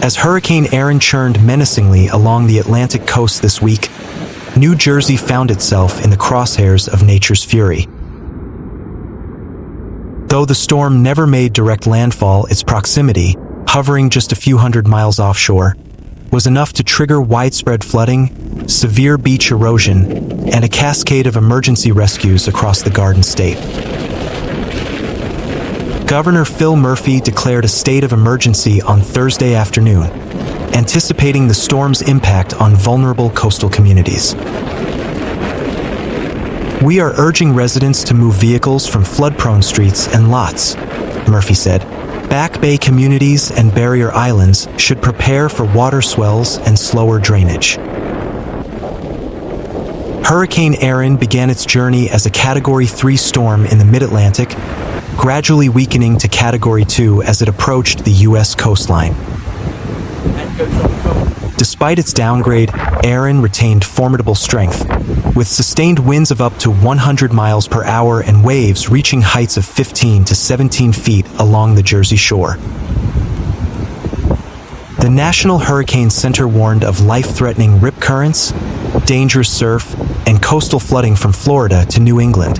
As Hurricane Erin churned menacingly along the Atlantic coast this week, New Jersey found itself in the crosshairs of nature's fury. Though the storm never made direct landfall, its proximity, hovering just a few hundred miles offshore, was enough to trigger widespread flooding, severe beach erosion, and a cascade of emergency rescues across the Garden State. Governor Phil Murphy declared a state of emergency on Thursday afternoon, anticipating the storm's impact on vulnerable coastal communities. "We are urging residents to move vehicles from flood-prone streets and lots," Murphy said. "Back Bay communities and barrier islands should prepare for water swells and slower drainage." Hurricane Erin began its journey as a Category 3 storm in the mid-Atlantic, gradually weakening to Category 2 as it approached the U.S. coastline. Despite its downgrade, Erin retained formidable strength, with sustained winds of up to 100 miles per hour and waves reaching heights of 15 to 17 feet along the Jersey shore. The National Hurricane Center warned of life-threatening rip currents, dangerous surf, and coastal flooding from Florida to New England.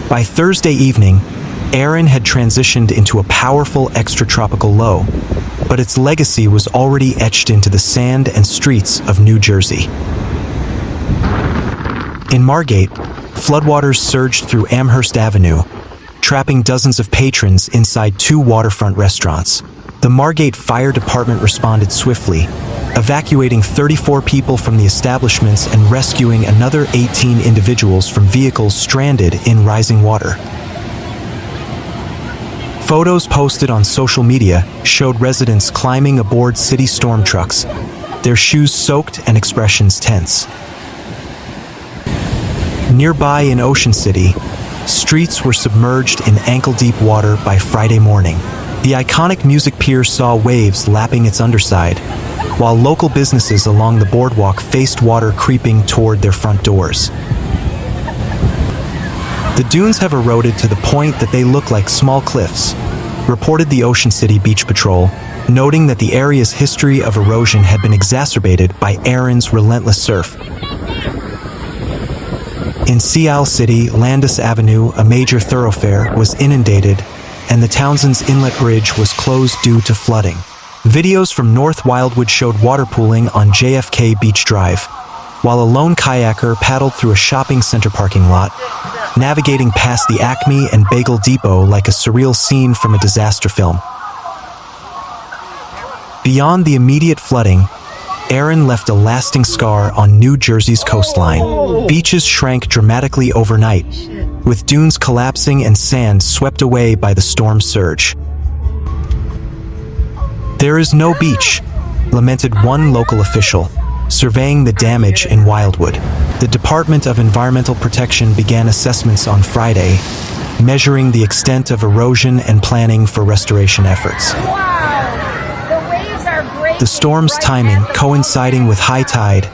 By Thursday evening, Erin had transitioned into a powerful extratropical low, but its legacy was already etched into the sand and streets of New Jersey. In Margate, floodwaters surged through Amherst Avenue, trapping dozens of patrons inside 2 waterfront restaurants. The Margate Fire Department responded swiftly, evacuating 34 people from the establishments and rescuing another 18 individuals from vehicles stranded in rising water. Photos posted on social media showed residents climbing aboard city storm trucks, their shoes soaked and expressions tense. Nearby in Ocean City, streets were submerged in ankle-deep water by Friday morning. The iconic music pier saw waves lapping its underside, while local businesses along the boardwalk faced water creeping toward their front doors. "The dunes have eroded to the point that they look like small cliffs," reported the Ocean City Beach Patrol, noting that the area's history of erosion had been exacerbated by Erin's relentless surf. In Sea Isle City, Landis Avenue, a major thoroughfare, was inundated, and the Townsends Inlet Bridge was closed due to flooding. Videos from North Wildwood showed water pooling on JFK Beach Drive, while a lone kayaker paddled through a shopping center parking lot, navigating past the Acme and Bagel Depot like a surreal scene from a disaster film. Beyond the immediate flooding, Erin left a lasting scar on New Jersey's coastline. Beaches shrank dramatically overnight, with dunes collapsing and sand swept away by the storm's surge. "There is no beach," lamented one local official, surveying the damage in Wildwood. The Department of Environmental Protection began assessments on Friday, measuring the extent of erosion and planning for restoration efforts. The storm's timing, coinciding with high tide,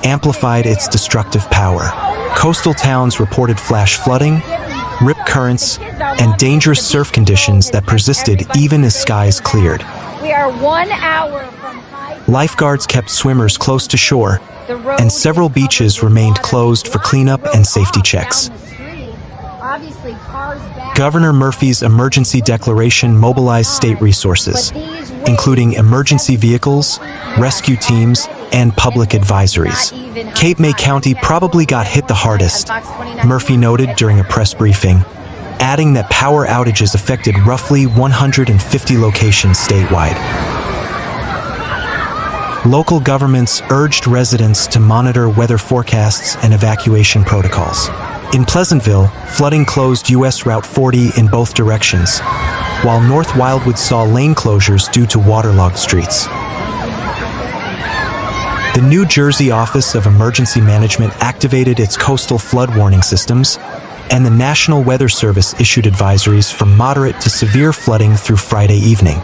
amplified its destructive power. Coastal towns reported flash flooding, rip currents, and dangerous surf conditions that persisted even as skies cleared. We are 1 hour from high. Lifeguards kept swimmers close to shore, and several beaches remained closed for cleanup and safety checks. Governor Murphy's emergency declaration mobilized state resources, including emergency vehicles, rescue teams, and public advisories. Cape May County probably got hit the hardest, Murphy noted during a press briefing, adding that power outages affected roughly 150 locations statewide. Local governments urged residents to monitor weather forecasts and evacuation protocols. In Pleasantville, flooding closed U.S. Route 40 in both directions, while North Wildwood saw lane closures due to waterlogged streets. The New Jersey Office of Emergency Management activated its coastal flood warning systems, and the National Weather Service issued advisories from moderate to severe flooding through Friday evening.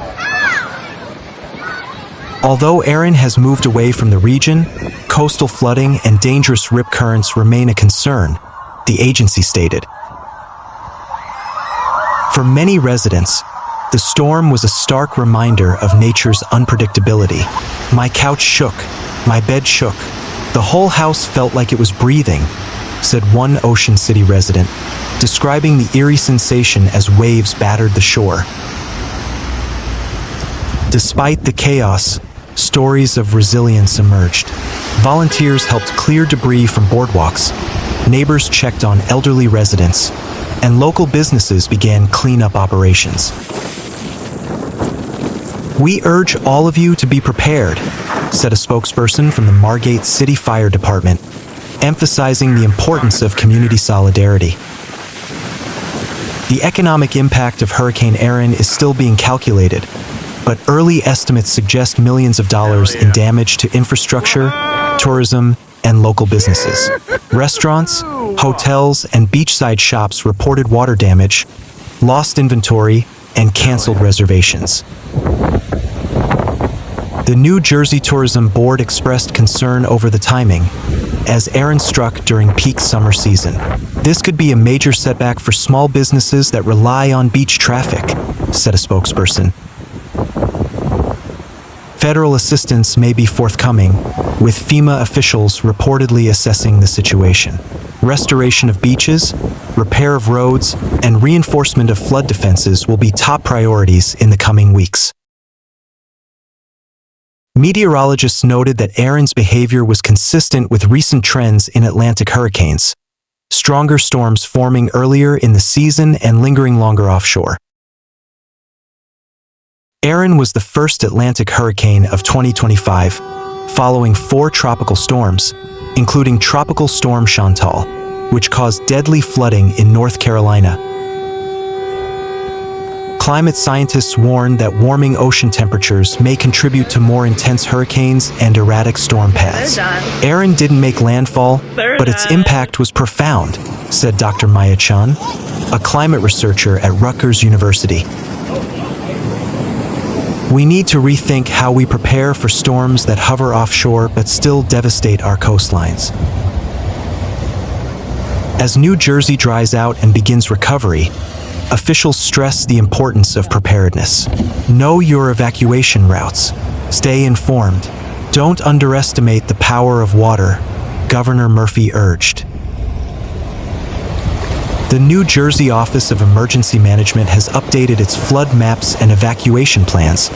Although Erin has moved away from the region, coastal flooding and dangerous rip currents remain a concern, the agency stated. For many residents, The storm was a stark reminder of nature's unpredictability. My couch shook, my bed shook. The whole house felt like it was breathing, said one Ocean City resident, describing the eerie sensation as waves battered the shore. Despite the chaos, stories of resilience emerged. Volunteers helped clear debris from boardwalks, neighbors checked on elderly residents, and local businesses began cleanup operations. "We urge all of you to be prepared," said a spokesperson from the Margate City Fire Department, emphasizing the importance of community solidarity. The economic impact of Hurricane Erin is still being calculated, but early estimates suggest millions of dollars in damage to infrastructure, tourism, and local businesses. Restaurants, hotels, and beachside shops reported water damage, lost inventory, and canceled reservations. The New Jersey Tourism Board expressed concern over the timing, as Erin struck during peak summer season. "This could be a major setback for small businesses that rely on beach traffic," said a spokesperson. Federal assistance may be forthcoming, with FEMA officials reportedly assessing the situation. Restoration of beaches, repair of roads, and reinforcement of flood defenses will be top priorities in the coming weeks. Meteorologists noted that Erin's behavior was consistent with recent trends in Atlantic hurricanes, stronger storms forming earlier in the season and lingering longer offshore. Erin was the first Atlantic hurricane of 2025, following 4 tropical storms, including Tropical Storm Chantal, which caused deadly flooding in North Carolina. Climate scientists warn that warming ocean temperatures may contribute to more intense hurricanes and erratic storm paths. Erin didn't make landfall, but its impact was profound, said Dr. Maya Chun, a climate researcher at Rutgers University. "We need to rethink how we prepare for storms that hover offshore but still devastate our coastlines." As New Jersey dries out and begins recovery, officials stress the importance of preparedness. Know your evacuation routes. Stay informed. Don't underestimate the power of water, Governor Murphy urged. The New Jersey Office of Emergency Management has updated its flood maps and evacuation plans,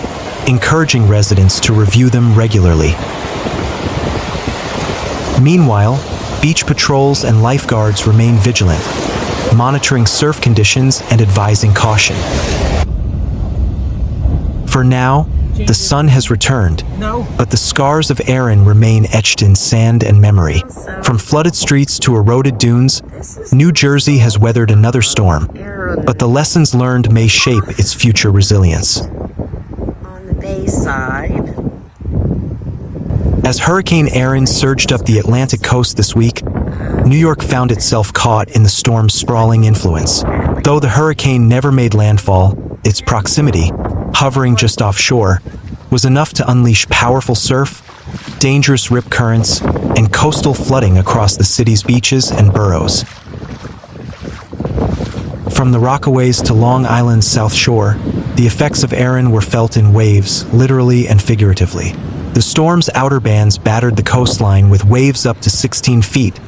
encouraging residents to review them regularly. Meanwhile, beach patrols and lifeguards remain vigilant, monitoring surf conditions and advising caution. For now, the sun has returned, but the scars of Erin remain etched in sand and memory. From flooded streets to eroded dunes, New Jersey has weathered another storm, but the lessons learned may shape its future resilience. On the bay side. As Hurricane Erin surged up the Atlantic coast this week, New York found itself caught in the storm's sprawling influence. Though the hurricane never made landfall, its proximity, hovering just offshore, was enough to unleash powerful surf, dangerous rip currents, and coastal flooding across the city's beaches and boroughs. From the Rockaways to Long Island's South Shore, the effects of Erin were felt in waves, literally and figuratively. The storm's outer bands battered the coastline with waves up to 16 feet,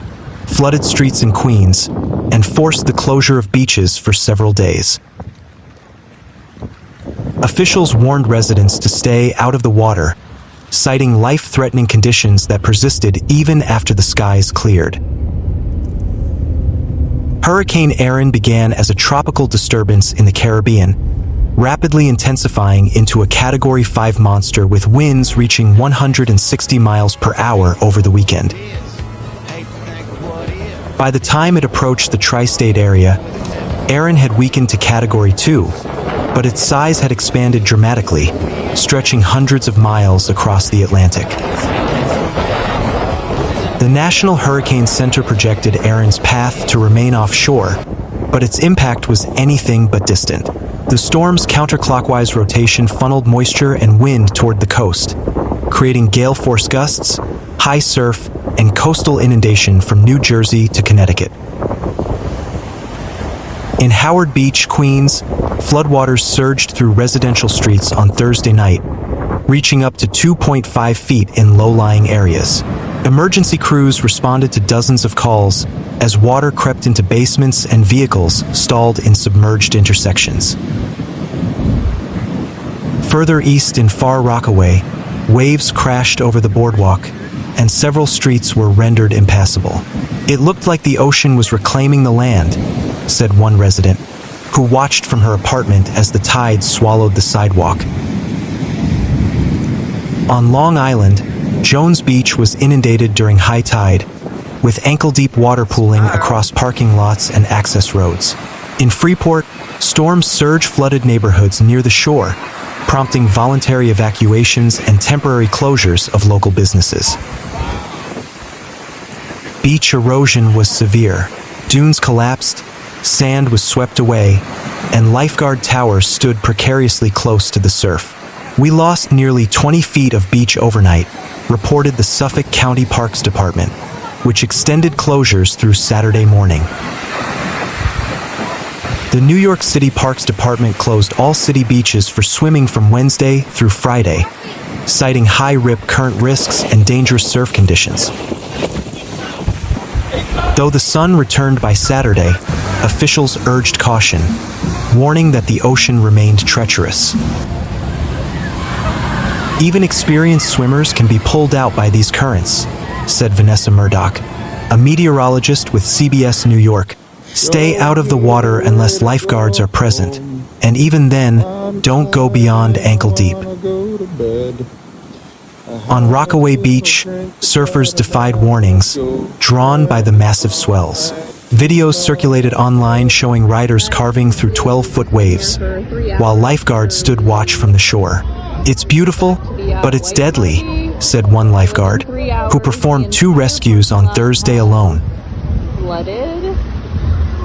flooded streets in Queens, and forced the closure of beaches for several days. Officials warned residents to stay out of the water, citing life-threatening conditions that persisted even after the skies cleared. Hurricane Erin began as a tropical disturbance in the Caribbean, rapidly intensifying into a Category 5 monster with winds reaching 160 miles per hour over the weekend. By the time it approached the tri-state area, Erin had weakened to Category 2, but its size had expanded dramatically, stretching hundreds of miles across the Atlantic. The National Hurricane Center projected Erin's path to remain offshore, but its impact was anything but distant. The storm's counterclockwise rotation funneled moisture and wind toward the coast, creating gale-force gusts, high surf, and coastal inundation from New Jersey to Connecticut. In Howard Beach, Queens, floodwaters surged through residential streets on Thursday night, reaching up to 2.5 feet in low-lying areas. Emergency crews responded to dozens of calls as water crept into basements and vehicles stalled in submerged intersections. Further east in Far Rockaway, waves crashed over the boardwalk, and several streets were rendered impassable. "It looked like the ocean was reclaiming the land," said one resident, who watched from her apartment as the tide swallowed the sidewalk. On Long Island, Jones Beach was inundated during high tide, with ankle-deep water pooling across parking lots and access roads. In Freeport, storms surge flooded neighborhoods near the shore, prompting voluntary evacuations and temporary closures of local businesses. Beach erosion was severe. Dunes collapsed, sand was swept away, and lifeguard towers stood precariously close to the surf. "We lost nearly 20 feet of beach overnight," reported the Suffolk County Parks Department, which extended closures through Saturday morning. The New York City Parks Department closed all city beaches for swimming from Wednesday through Friday, citing high rip current risks and dangerous surf conditions. Though the sun returned by Saturday, officials urged caution, warning that the ocean remained treacherous. "Even experienced swimmers can be pulled out by these currents," said Vanessa Murdoch, a meteorologist with CBS New York. "Stay out of the water unless lifeguards are present, and even then, don't go beyond ankle deep." On Rockaway Beach, surfers defied warnings, drawn by the massive swells. Videos circulated online showing riders carving through 12-foot waves, while lifeguards stood watch from the shore. "It's beautiful, but it's deadly," said one lifeguard, who performed 2 rescues on Thursday alone.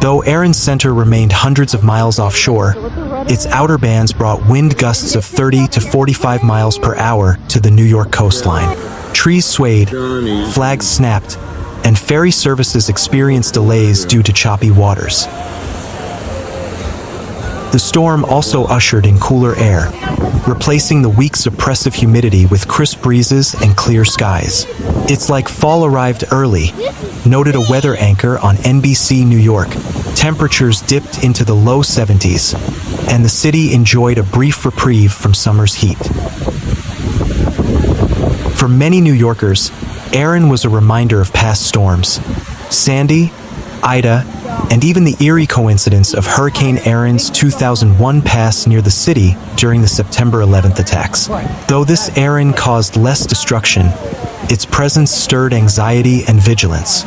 Though Erin's center remained hundreds of miles offshore, its outer bands brought wind gusts of 30 to 45 miles per hour to the New York coastline. Trees swayed, flags snapped, and ferry services experienced delays due to choppy waters. The storm also ushered in cooler air, replacing the week's oppressive humidity with crisp breezes and clear skies. "It's like fall arrived early," noted a weather anchor on NBC New York. Temperatures dipped into the low 70s, and the city enjoyed a brief reprieve from summer's heat. For many New Yorkers, Erin was a reminder of past storms. Sandy, Ida, and even the eerie coincidence of Hurricane Erin's 2001 pass near the city during the September 11th attacks. Though this Erin caused less destruction, its presence stirred anxiety and vigilance.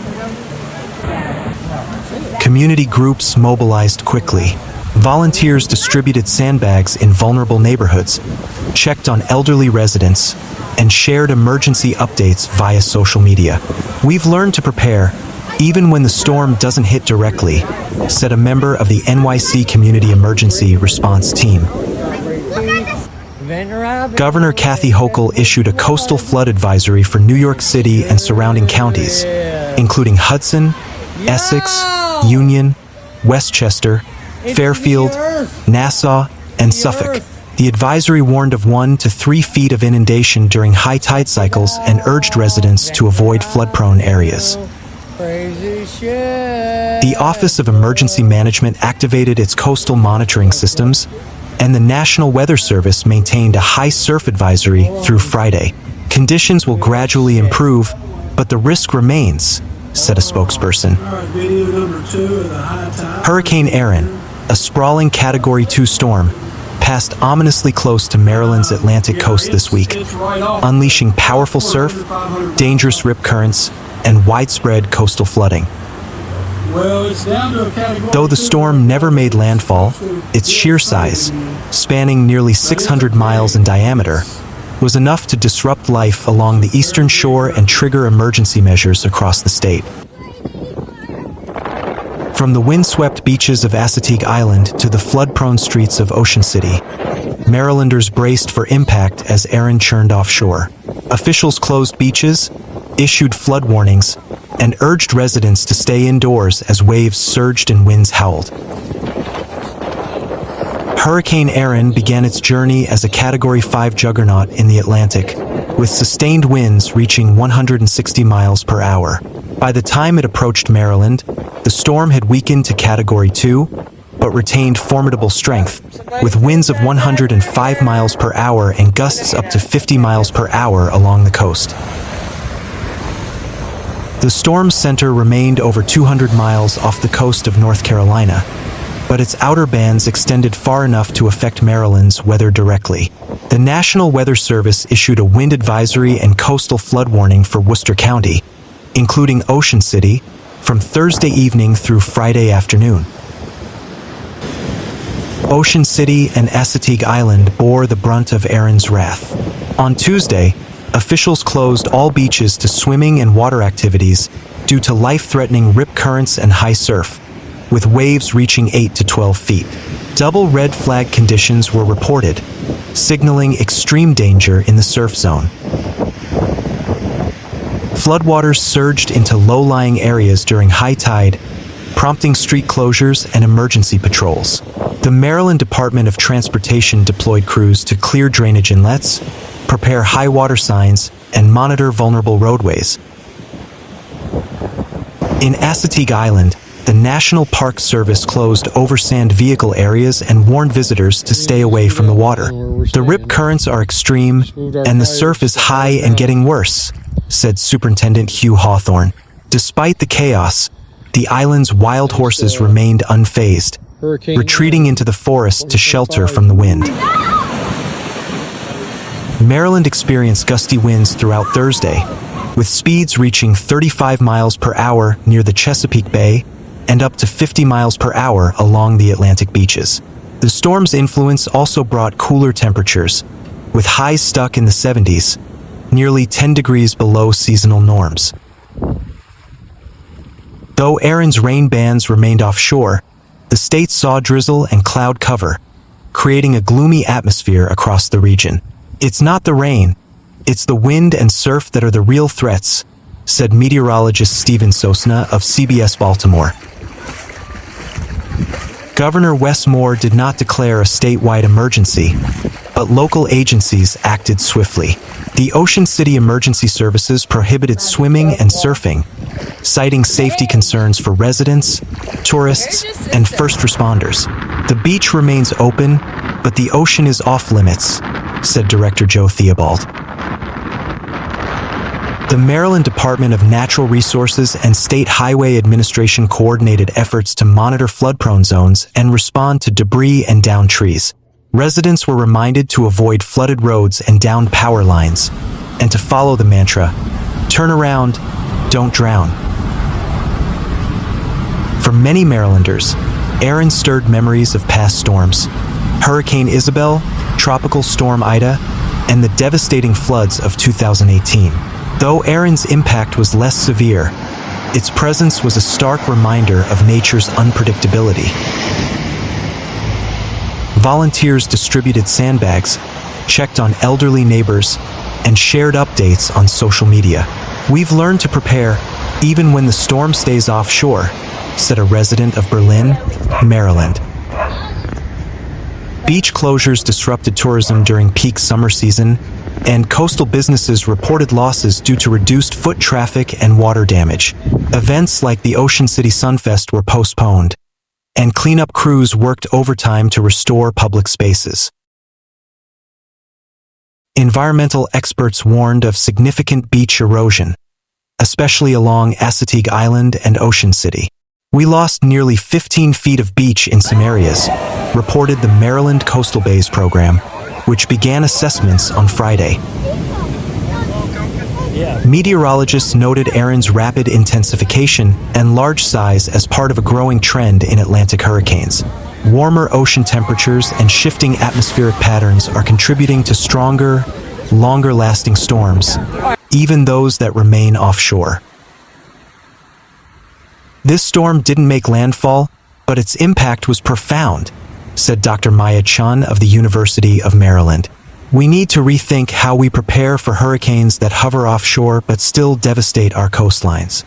Community groups mobilized quickly. Volunteers distributed sandbags in vulnerable neighborhoods, checked on elderly residents, and shared emergency updates via social media. "We've learned to prepare, even when the storm doesn't hit directly," said a member of the NYC Community Emergency Response Team. Governor Kathy Hochul issued a coastal flood advisory for New York City and surrounding counties, including Hudson, Essex, Union, Westchester, Fairfield, Nassau, and Suffolk. The advisory warned of 1 to 3 feet of inundation during high tide cycles and urged residents to avoid flood-prone areas. The Office of Emergency Management activated its coastal monitoring systems, and the National Weather Service maintained a high surf advisory through Friday. "Conditions will gradually improve, but the risk remains," said a spokesperson. Hurricane Erin, a sprawling Category 2 storm, passed ominously close to Maryland's Atlantic coast this week, unleashing powerful surf, dangerous rip currents, and widespread coastal flooding. Though the storm never made landfall, its sheer size, spanning nearly 600 miles in diameter, was enough to disrupt life along the eastern shore and trigger emergency measures across the state. From the windswept beaches of Assateague Island to the flood-prone streets of Ocean City, Marylanders braced for impact as Erin churned offshore. Officials closed beaches, issued flood warnings, and urged residents to stay indoors as waves surged and winds howled. Hurricane Erin began its journey as a Category 5 juggernaut in the Atlantic, with sustained winds reaching 160 miles per hour. By the time it approached Maryland, the storm had weakened to Category 2, but retained formidable strength, with winds of 105 miles per hour and gusts up to 50 miles per hour along the coast. The storm's center remained over 200 miles off the coast of North Carolina, but its outer bands extended far enough to affect Maryland's weather directly. The National Weather Service issued a wind advisory and coastal flood warning for Worcester County, including Ocean City, from Thursday evening through Friday afternoon. Ocean City and Assateague Island bore the brunt of Erin's wrath. On Tuesday, officials closed all beaches to swimming and water activities due to life-threatening rip currents and high surf, with waves reaching 8 to 12 feet. Double red flag conditions were reported, signaling extreme danger in the surf zone. Floodwaters surged into low-lying areas during high tide, prompting street closures and emergency patrols. The Maryland Department of Transportation deployed crews to clear drainage inlets, prepare high water signs, and monitor vulnerable roadways. In Assateague Island, the National Park Service closed oversand vehicle areas and warned visitors to stay away from the water. The rip currents are extreme, and the surf is high and getting worse, said Superintendent Hugh Hawthorne. Despite the chaos, the island's wild horses remained unfazed, retreating into the forest to shelter from the wind. Maryland experienced gusty winds throughout Thursday, with speeds reaching 35 miles per hour near the Chesapeake Bay and up to 50 miles per hour along the Atlantic beaches. The storm's influence also brought cooler temperatures, with highs stuck in the 70s, nearly 10 degrees below seasonal norms. Though Erin's rain bands remained offshore, the state saw drizzle and cloud cover, creating a gloomy atmosphere across the region. "It's not the rain, it's the wind and surf that are the real threats," said meteorologist Stephen Sosna of CBS Baltimore. Governor Wes Moore did not declare a statewide emergency, but local agencies acted swiftly. The Ocean City Emergency Services prohibited swimming and surfing, citing safety concerns for residents, tourists, and first responders. "The beach remains open, but the ocean is off limits," said Director Joe Theobald. The Maryland Department of Natural Resources and State Highway Administration coordinated efforts to monitor flood-prone zones and respond to debris and downed trees. Residents were reminded to avoid flooded roads and downed power lines, and to follow the mantra, "Turn around, don't drown." For many Marylanders, Erin stirred memories of past storms: Hurricane Isabel, Tropical Storm Ida, and the devastating floods of 2018. Though Erin's impact was less severe, its presence was a stark reminder of nature's unpredictability. Volunteers distributed sandbags, checked on elderly neighbors, and shared updates on social media. "We've learned to prepare, even when the storm stays offshore," said a resident of Berlin, Maryland. Beach closures disrupted tourism during peak summer season, and coastal businesses reported losses due to reduced foot traffic and water damage. Events like the Ocean City Sunfest were postponed, and cleanup crews worked overtime to restore public spaces. Environmental experts warned of significant beach erosion, especially along Assateague Island and Ocean City. "We lost nearly 15 feet of beach in some areas," reported the Maryland Coastal Bays Program, which began assessments on Friday. Meteorologists noted Erin's rapid intensification and large size as part of a growing trend in Atlantic hurricanes. Warmer ocean temperatures and shifting atmospheric patterns are contributing to stronger, longer-lasting storms, even those that remain offshore. "This storm didn't make landfall, but its impact was profound," said Dr. Maya Chun of the University of Maryland. "We need to rethink how we prepare for hurricanes that hover offshore but still devastate our coastlines."